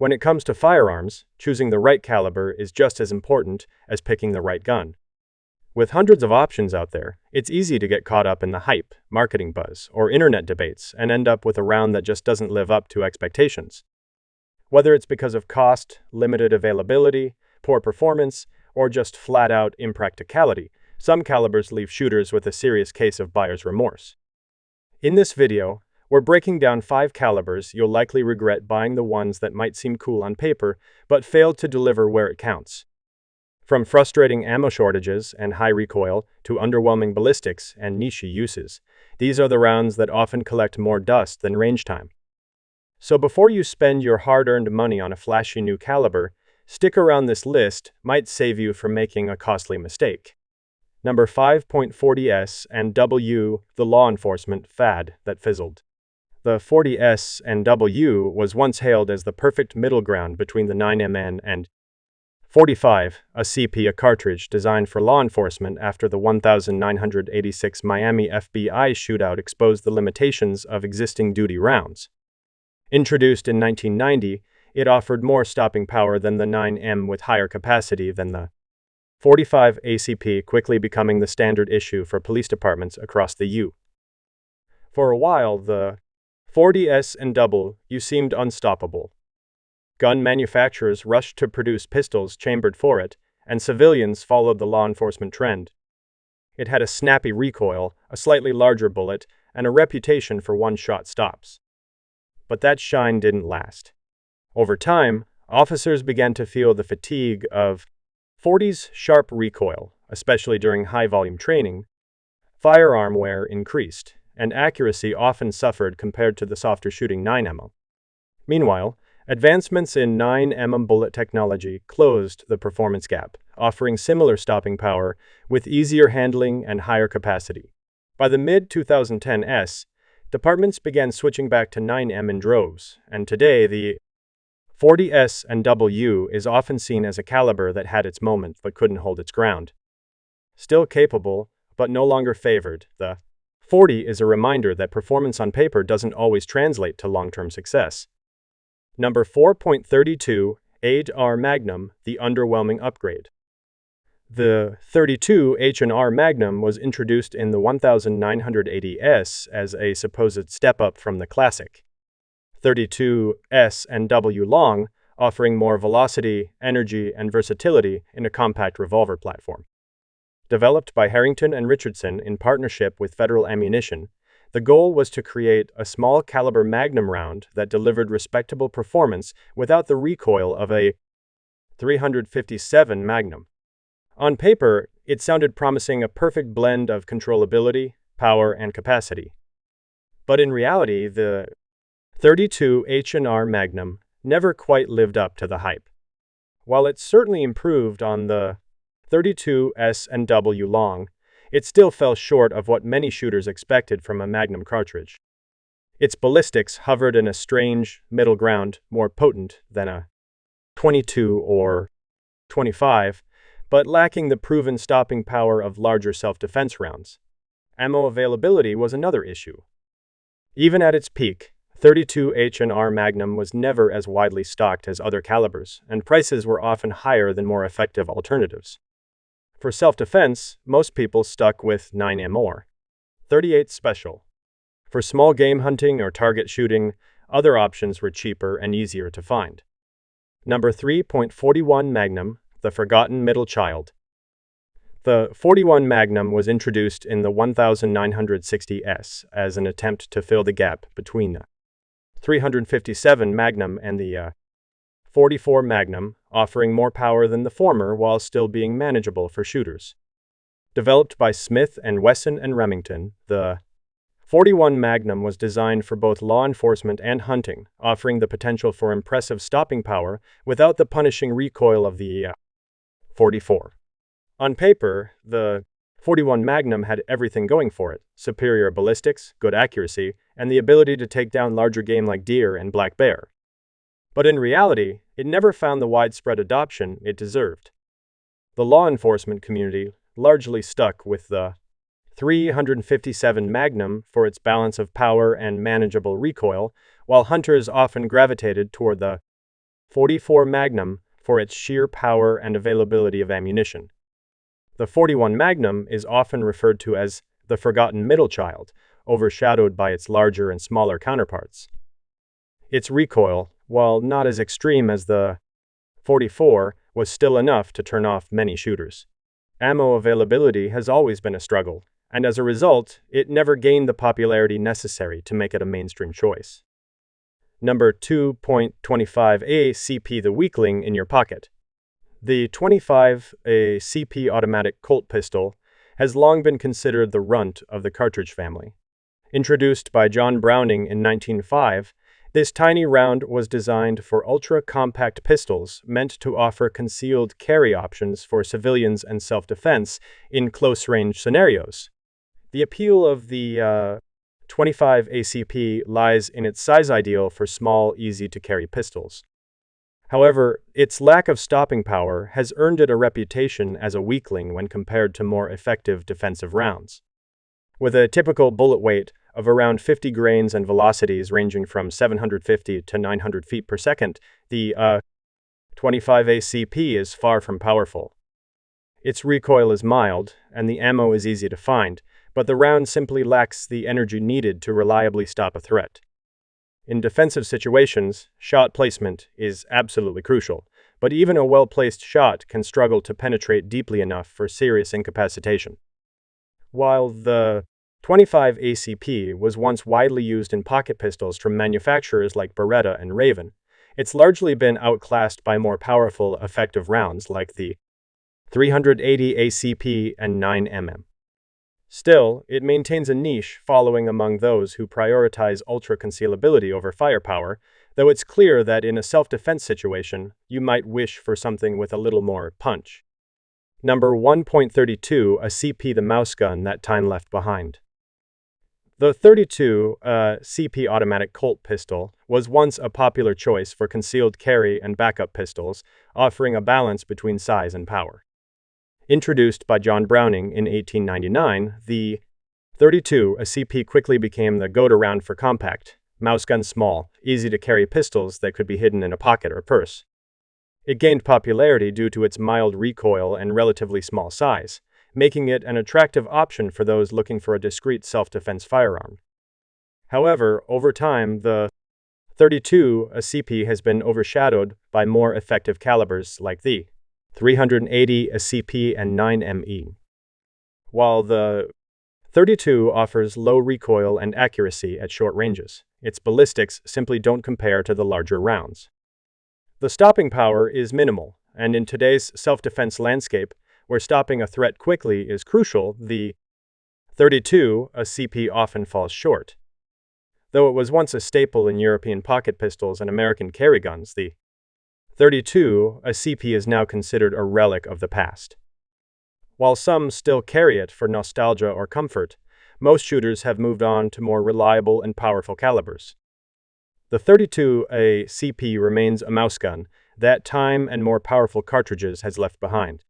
When it comes to firearms, choosing the right caliber is just as important as picking the right gun. With hundreds of options out there, it's easy to get caught up in the hype, marketing buzz, or internet debates and end up with a round that just doesn't live up to expectations. Whether it's because of cost, limited availability, poor performance, or just flat-out impracticality, some calibers leave shooters with a serious case of buyer's remorse. In this video, we're breaking down 5 calibers you'll likely regret buying, the ones that might seem cool on paper but failed to deliver where it counts. From frustrating ammo shortages and high recoil to underwhelming ballistics and niche uses, these are the rounds that often collect more dust than range time. So before you spend your hard-earned money on a flashy new caliber, stick around. This list might save you from making a costly mistake. Number 5. .40s and W, the law enforcement fad that fizzled. The .40s and W was once hailed as the perfect middle ground between the 9mm and .45, a sepia cartridge designed for law enforcement after the 1986 Miami FBI shootout exposed the limitations of existing duty rounds. Introduced in 1990, it offered more stopping power than the 9mm with higher capacity than the .45 ACP, quickly becoming the standard issue for police departments across the U.S. For a while, the .40s and W seemed unstoppable. Gun manufacturers rushed to produce pistols chambered for it, and civilians followed the law enforcement trend. It had a snappy recoil, a slightly larger bullet, and a reputation for one-shot stops. But that shine didn't last. Over time, officers began to feel the fatigue of .40's sharp recoil, especially during high-volume training. Firearm wear increased, and accuracy often suffered compared to the softer shooting 9mm. Meanwhile, advancements in 9mm bullet technology closed the performance gap, offering similar stopping power with easier handling and higher capacity. By the mid-2010s, departments began switching back to 9mm in droves, and today the .40s and W is often seen as a caliber that had its moment but couldn't hold its ground. Still capable, but no longer favored, the .40 is a reminder that performance on paper doesn't always translate to long-term success. Number 4. .32 H&R Magnum, the underwhelming upgrade. The .32 H&R Magnum was introduced in the 1980s as a supposed step-up from the classic .32s and W long, offering more velocity, energy, and versatility in a compact revolver platform. Developed by Harrington and Richardson in partnership with Federal Ammunition, the goal was to create a small-caliber Magnum round that delivered respectable performance without the recoil of a .357 Magnum. On paper, it sounded promising, a perfect blend of controllability, power, and capacity. But in reality, the .32 H&R Magnum never quite lived up to the hype. While it certainly improved on the .32s and W long, it still fell short of what many shooters expected from a Magnum cartridge. Its ballistics hovered in a strange middle ground, more potent than a .22 or .25, but lacking the proven stopping power of larger self-defense rounds. Ammo availability was another issue. Even at its peak, .32 H&R Magnum was never as widely stocked as other calibers, and prices were often higher than more effective alternatives. For self-defense, most people stuck with 9mm or .38 Special. For small game hunting or target shooting, other options were cheaper and easier to find. Number 3. .41 Magnum, the forgotten middle child. The .41 Magnum was introduced in the 1960s as an attempt to fill the gap between the .357 Magnum and the .44 Magnum, offering more power than the former while still being manageable for shooters. Developed by Smith & Wesson and Remington, the .41 Magnum was designed for both law enforcement and hunting, offering the potential for impressive stopping power without the punishing recoil of the .44. On paper, the .41 Magnum had everything going for it: superior ballistics, good accuracy, and the ability to take down larger game like deer and black bear. But in reality, it never found the widespread adoption it deserved. The law enforcement community largely stuck with the .357 Magnum for its balance of power and manageable recoil, while hunters often gravitated toward the .44 Magnum for its sheer power and availability of ammunition. The .41 Magnum is often referred to as the forgotten middle child, overshadowed by its larger and smaller counterparts. Its recoil, while not as extreme as the .44, was still enough to turn off many shooters. Ammo availability has always been a struggle, and as a result, it never gained the popularity necessary to make it a mainstream choice. Number 2.25A CP, the weakling in your pocket. The .25A CP automatic Colt pistol has long been considered the runt of the cartridge family. Introduced by John Browning in 1905, this tiny round was designed for ultra-compact pistols meant to offer concealed carry options for civilians and self-defense in close-range scenarios. The appeal of the .25 ACP lies in its size ideal for small, easy-to-carry pistols. However, its lack of stopping power has earned it a reputation as a weakling when compared to more effective defensive rounds. With a typical bullet weight of around 50 grains and velocities ranging from 750 to 900 feet per second, the .25 ACP is far from powerful. Its recoil is mild, and the ammo is easy to find, but the round simply lacks the energy needed to reliably stop a threat. In defensive situations, shot placement is absolutely crucial, but even a well-placed shot can struggle to penetrate deeply enough for serious incapacitation. While the .25 ACP was once widely used in pocket pistols from manufacturers like Beretta and Raven, it's largely been outclassed by more powerful, effective rounds like the .380 ACP and 9mm. Still, it maintains a niche following among those who prioritize ultra-concealability over firepower, though it's clear that in a self-defense situation, you might wish for something with a little more punch. Number 1.32, a CP, the mouse gun that time left behind. The .32 CP automatic Colt pistol was once a popular choice for concealed carry and backup pistols, offering a balance between size and power. Introduced by John Browning in 1899, the .32 CP quickly became the go-to round for compact, mouse-gun small, easy-to-carry pistols that could be hidden in a pocket or purse. It gained popularity due to its mild recoil and relatively small size, making it an attractive option for those looking for a discreet self-defense firearm. However, over time, the .32 CP has been overshadowed by more effective calibers like the .380 CP and 9ME. While the .32 offers low recoil and accuracy at short ranges, its ballistics simply don't compare to the larger rounds. The stopping power is minimal, and in today's self-defense landscape, where stopping a threat quickly is crucial, the .32 CP often falls short. Though it was once a staple in European pocket pistols and American carry guns, the .32 CP is now considered a relic of the past. While some still carry it for nostalgia or comfort, most shooters have moved on to more reliable and powerful calibers. The .32 CP remains a mouse gun that time and more powerful cartridges has left behind.